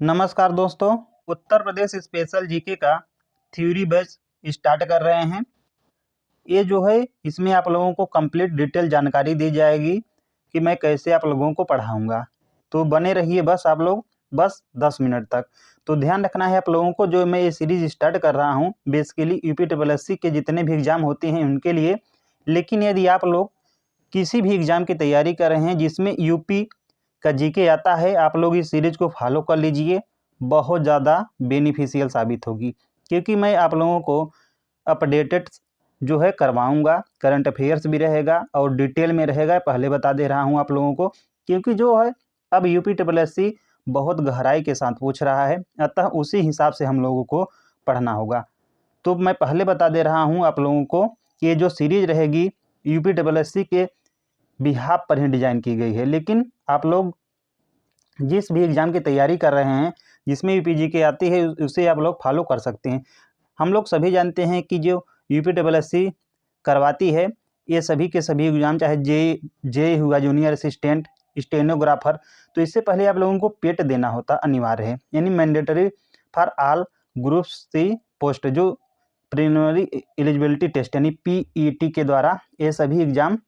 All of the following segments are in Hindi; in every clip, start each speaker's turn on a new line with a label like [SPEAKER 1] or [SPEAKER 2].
[SPEAKER 1] नमस्कार दोस्तों। उत्तर प्रदेश स्पेशल जीके का थ्योरी बैच स्टार्ट कर रहे हैं। ये जो है इसमें आप लोगों को कंप्लीट डिटेल जानकारी दी जाएगी कि मैं कैसे आप लोगों को पढ़ाऊंगा। तो बने रहिए बस आप लोग 10 मिनट तक। तो ध्यान रखना है आप लोगों को, जो मैं ये सीरीज स्टार्ट कर रहा हूँ बेसिकली यूपी के जितने भी एग्जाम होते हैं उनके लिए। लेकिन यदि आप लोग किसी भी एग्जाम की तैयारी कर रहे हैं जिसमें यूपी का जीके आता है, आप लोग इस सीरीज को फॉलो कर लीजिए। बहुत ज़्यादा बेनिफिशियल साबित होगी, क्योंकि मैं आप लोगों को अपडेटेड जो है करवाऊंगा। करंट अफेयर्स भी रहेगा और डिटेल में रहेगा, पहले बता दे रहा हूं आप लोगों को, क्योंकि जो है अब यूपी बहुत गहराई के साथ पूछ रहा है, अतः उसी हिसाब से हम लोगों को पढ़ना होगा। तो मैं पहले बता दे रहा हूं आप लोगों को कि ये जो सीरीज रहेगी यूपी के बिहाफ पर ही डिज़ाइन की गई है। लेकिन आप लोग जिस भी एग्ज़ाम की तैयारी कर रहे हैं जिसमें भी पीजी आती है उसे आप लोग फॉलो कर सकते हैं। हम लोग सभी जानते हैं कि जो यूपी करवाती है ये सभी के सभी एग्ज़ाम, चाहे जे हुआ जूनियर असिस्टेंट, स्टेनोग्राफर, तो इससे पहले आप लोगों को पेट देना होता अनिवार्य है, यानी mandatory for all group C post, जो प्रीलिमिनरी एलिजिबिलिटी टेस्ट यानी पीईटी के द्वारा ये सभी एग्ज़ाम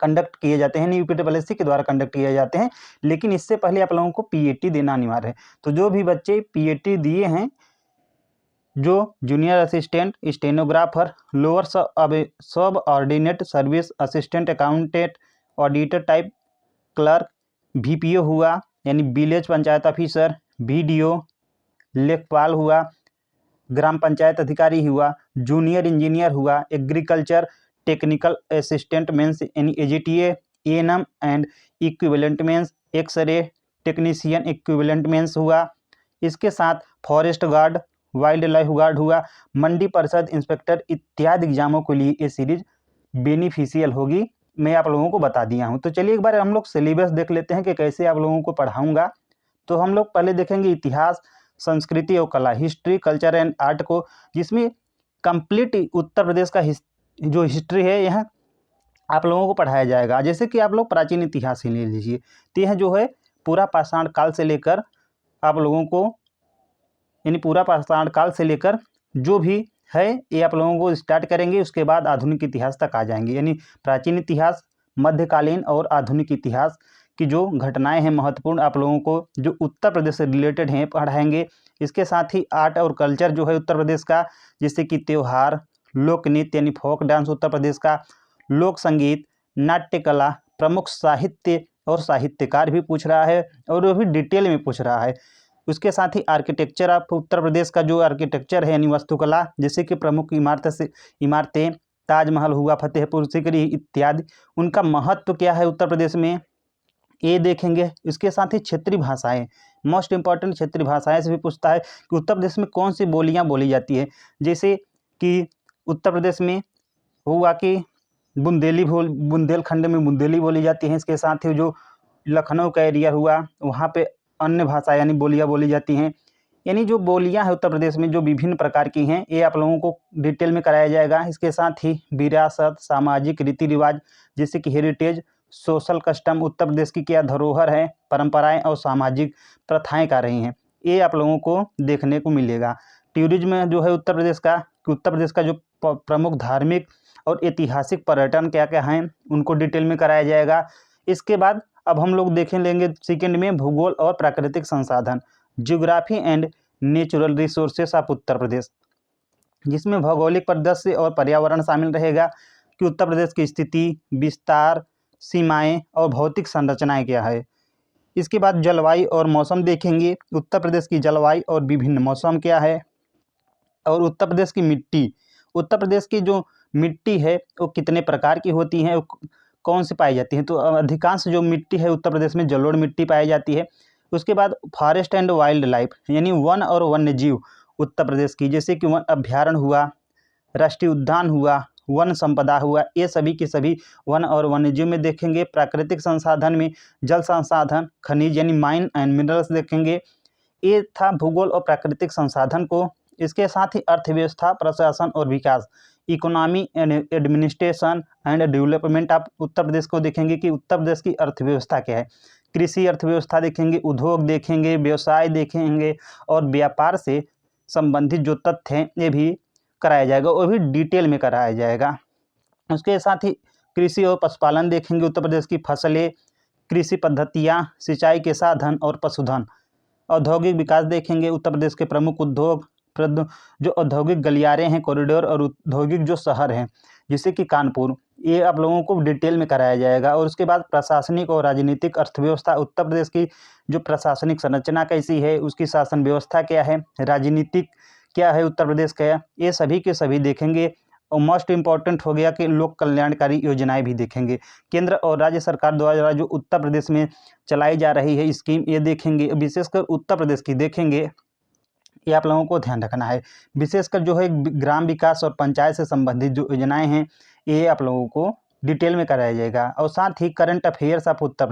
[SPEAKER 1] कंडक्ट किए जाते हैं, यूपी के द्वारा कंडक्ट किए जाते हैं। लेकिन इससे पहले आप लोगों को पीएटी देना अनिवार्य है। तो जो भी बच्चे पीएटी दिए हैं, जो जूनियर असिस्टेंट, स्टेनोग्राफर, लोअर सब ordinate service assistant, accountant, auditor type clerk, VPO हुआ यानी विलेज पंचायत ऑफिसर, बीडीओ, लेखपाल हुआ, ग्राम पंचायत अधिकारी हुआ, जूनियर इंजीनियर हुआ, एग्रीकल्चर टेक्निकल असिस्टेंट मेंस यानी AGTA, ANM and equivalent mains, x ray technician equivalent mains हुआ। इसके साथ forest guard, wildlife guard हुआ, मंडी परिषद इंस्पेक्टर इत्यादि एग्जामों के लिए ये सीरीज बेनिफिशियल होगी। मैं आप लोगों को बता दिया हूँ। तो चलिए एक बार हम लोग सिलेबस देख लेते हैं कि कैसे आप लोगों को पढ़ाऊँगा। तो हम लोग पहले देखेंगे इतिहास, संस्कृति और कला, हिस्ट्री, कल्चर एंड आर्ट को, जिसमें कंप्लीट उत्तर प्रदेश का जो हिस्ट्री है यह आप लोगों को पढ़ाया जाएगा। जैसे कि आप लोग प्राचीन इतिहास ही ले लीजिए, तो यह जो है पूरा पाषाण काल से लेकर आप लोगों को, यानी पूरा पाषाण काल से लेकर जो भी है ये आप लोगों को स्टार्ट करेंगे, उसके बाद आधुनिक इतिहास तक आ जाएंगे। यानी प्राचीन इतिहास, मध्यकालीन और आधुनिक इतिहास की जो घटनाएं हैं महत्वपूर्ण, आप लोगों को जो उत्तर प्रदेश से रिलेटेड हैं पढ़ाएंगे। इसके साथ ही आर्ट और कल्चर जो है उत्तर प्रदेश का, जैसे कि त्यौहार, लोक नृत्य यानी फोक डांस उत्तर प्रदेश का, लोक संगीत, नाट्य कला, प्रमुख साहित्य और साहित्यकार भी पूछ रहा है, और वो भी डिटेल में पूछ रहा है। उसके साथ ही आर्किटेक्चर ऑफ उत्तर प्रदेश का जो आर्किटेक्चर है यानी वास्तुकला, जैसे कि प्रमुख इमारतें, ताजमहल हुआ, फतेहपुर सीकरी इत्यादि, उनका महत्व क्या है उत्तर प्रदेश में, ये देखेंगे। इसके साथ ही क्षेत्रीय भाषाएं, मोस्ट इंपॉर्टेंट क्षेत्रीय भाषाएं से भी पूछता है कि उत्तर प्रदेश में कौन सी बोलियां बोली जाती है। जैसे कि उत्तर प्रदेश में हुआ कि बुंदेलखंड में बुंदेली बोली जाती है। इसके साथ ही जो लखनऊ का एरिया हुआ वहाँ पे अन्य भाषा यानी बोलियां बोली जाती हैं। यानी जो बोलियां हैं उत्तर प्रदेश में जो विभिन्न प्रकार की हैं, ये आप लोगों को डिटेल में कराया जाएगा। इसके साथ ही विरासत, सामाजिक रीति रिवाज, जैसे कि heritage, social custom, Uttar Pradesh की क्या धरोहर है, परंपराएं और सामाजिक प्रथाएं क्या रही हैं, ये आप लोगों को देखने को मिलेगा। टूरिज्म जो है उत्तर प्रदेश का, कि उत्तर प्रदेश का जो प्रमुख धार्मिक और ऐतिहासिक पर्यटन क्या क्या हैं उनको डिटेल में कराया जाएगा। इसके बाद अब हम लोग देखें लेंगे सेकेंड में भूगोल और प्राकृतिक संसाधन, geography and natural resources of Uttar Pradesh, जिसमें भौगोलिक परिदृश्य और पर्यावरण शामिल रहेगा कि उत्तर प्रदेश की स्थिति, विस्तार, सीमाएं और भौतिक संरचनाएं क्या है। इसके बाद जलवायु और मौसम देखेंगे, उत्तर प्रदेश की जलवायु और विभिन्न मौसम क्या है। और उत्तर प्रदेश की मिट्टी, उत्तर प्रदेश की जो मिट्टी है वो कितने प्रकार की होती हैं, कौन सी पाई जाती है। तो अधिकांश जो मिट्टी है उत्तर प्रदेश में जलोढ़ मिट्टी पाई जाती है। उसके बाद फॉरेस्ट एंड वाइल्ड लाइफ यानी वन और वन्य जीव उत्तर प्रदेश की, जैसे कि वन अभ्यारण्य हुआ, राष्ट्रीय उद्यान हुआ, वन संपदा हुआ, ये सभी के सभी वन और वन्य जीव में देखेंगे। प्राकृतिक संसाधन में जल संसाधन, खनिज यानी माइन एंड मिनरल्स देखेंगे। ये था भूगोल और प्राकृतिक संसाधन को। इसके साथ ही अर्थव्यवस्था, प्रशासन और विकास, economy and administration and development आप उत्तर प्रदेश को देखेंगे कि उत्तर प्रदेश की अर्थव्यवस्था क्या है, कृषि अर्थव्यवस्था देखेंगे, उद्योग देखेंगे, व्यवसाय देखेंगे और व्यापार से संबंधित जो तथ्य हैं ये भी कराया जाएगा, वो भी डिटेल में कराया जाएगा। उसके साथ ही कृषि और पशुपालन देखेंगे, उत्तर प्रदेश की फसलें, कृषि पद्धतियाँ, सिंचाई के साधन और पशुधन। औद्योगिक विकास देखेंगे, उत्तर प्रदेश के प्रमुख उद्योग जो औद्योगिक गलियारे हैं, कॉरिडोर और औद्योगिक जो शहर हैं जैसे कि कानपुर, ये आप लोगों को डिटेल में कराया जाएगा। और उसके बाद प्रशासनिक और राजनीतिक अर्थव्यवस्था, उत्तर प्रदेश की जो प्रशासनिक संरचना कैसी है, उसकी शासन व्यवस्था क्या है, राजनीतिक क्या है उत्तर प्रदेश का, ये सभी के सभी देखेंगे। और मोस्ट इम्पॉर्टेंट हो गया कि लोक कल्याणकारी योजनाएं भी देखेंगे। केंद्र और राज्य सरकार द्वारा जो उत्तर प्रदेश में चलाई जा रही है स्कीम, ये देखेंगे। विशेषकर उत्तर प्रदेश की देखेंगे, ये आप लोगों को ध्यान रखना है। विशेषकर जो है ग्राम विकास और पंचायत से संबंधित जो योजनाएं हैं, ये आप लोगों को डिटेल में कराया जाएगा। और साथ ही करंट अफेयर्स ऑफ उत्तर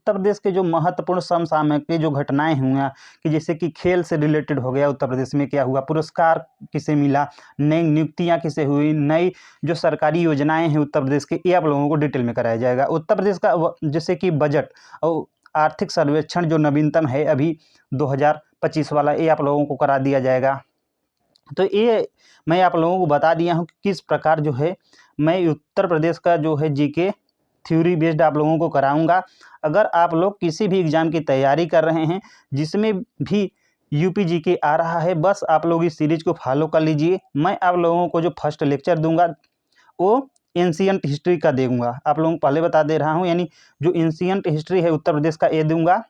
[SPEAKER 1] प्रदेश के जो महत्वपूर्ण समसामयिक जो घटनाएं हुई कि जैसे कि खेल से रिलेटेड हो गया, उत्तर प्रदेश में क्या हुआ, पुरस्कार किसे मिला, नई नियुक्तियां किसे हुई, नई जो सरकारी योजनाएं हैं उत्तर प्रदेश के, ये आप लोगों को डिटेल में कराया जाएगा। उत्तर प्रदेश का जैसे कि बजट और आर्थिक सर्वेक्षण जो नवीनतम है अभी 2025 वाला, ये आप लोगों को करा दिया जाएगा। तो ये मैं आप लोगों को बता दिया हूँ कि किस प्रकार जो है मैं उत्तर प्रदेश का जो है जीके थ्योरी बेस्ड आप लोगों को कराऊंगा। अगर आप लोग किसी भी एग्ज़ाम की तैयारी कर रहे हैं जिसमें भी यूपी जीके आ रहा है, बस आप लोग इस सीरीज को फॉलो कर लीजिए। मैं आप लोगों को जो फर्स्ट लेक्चर दूंगा वो एंशिएंट हिस्ट्री का दूंगा, आप लोगों को पहले बता दे रहा हूँ। यानी जो एंशिएंट हिस्ट्री है उत्तर प्रदेश का, ये दूंगा।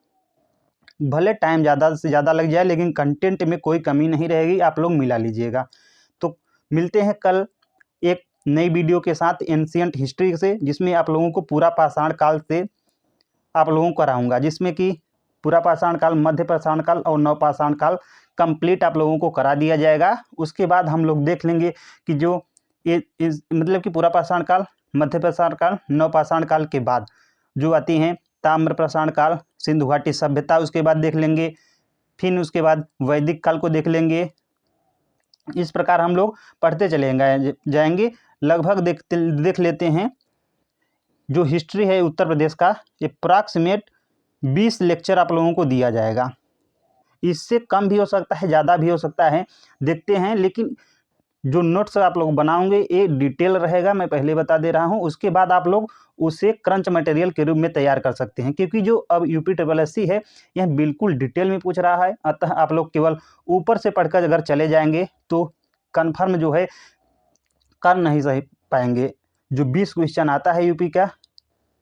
[SPEAKER 1] भले टाइम ज़्यादा से ज़्यादा लग जाए लेकिन कंटेंट में कोई कमी नहीं रहेगी, आप लोग मिला लीजिएगा। तो मिलते हैं कल एक नई वीडियो के साथ एंशिएंट हिस्ट्री से, जिसमें आप लोगों को पूरा पाषाण काल से आप लोगों को कराऊंगा, जिसमें कि पूरा पाषाण काल, मध्य पाषाण काल और नवपाषाण काल कंप्लीट आप लोगों को करा दिया जाएगा। उसके बाद हम लोग देख लेंगे कि जो ये मतलब कि पूरा पाषाण काल, मध्य पाषाण काल, नवपाषाण काल के बाद जो आती हैं ताम्र पाषाण काल, सिंधु घाटी सभ्यता, उसके बाद देख लेंगे। फिर उसके बाद वैदिक काल को देख लेंगे। इस प्रकार हम लोग पढ़ते चलेंगे जाएंगे। लगभग देख लेते हैं जो हिस्ट्री है उत्तर प्रदेश का, अप्रॉक्सीमेट 20 लेक्चर आप लोगों को दिया जाएगा। इससे कम भी हो सकता है, ज़्यादा भी हो सकता है, देखते हैं। लेकिन जो नोट्स आप लोग बनाओगे ये डिटेल रहेगा, मैं पहले बता दे रहा हूँ। उसके बाद आप लोग उसे क्रंच मटेरियल के रूप में तैयार कर सकते हैं, क्योंकि जो अब UPSSC है यह बिल्कुल डिटेल में पूछ रहा है। अतः आप लोग केवल ऊपर से पढ़कर अगर चले जाएंगे तो कन्फर्म जो है कर नहीं सही पाएंगे। जो 20 क्वेश्चन आता है यूपी का,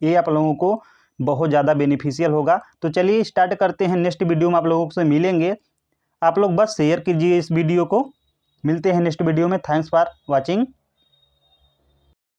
[SPEAKER 1] ये आप लोगों को बहुत ज़्यादा बेनिफिशियल होगा। तो चलिए स्टार्ट करते हैं। नेक्स्ट वीडियो में आप लोगों से मिलेंगे। आप लोग बस शेयर कीजिए इस वीडियो को। मिलते हैं नेक्स्ट वीडियो में। Thanks for watching.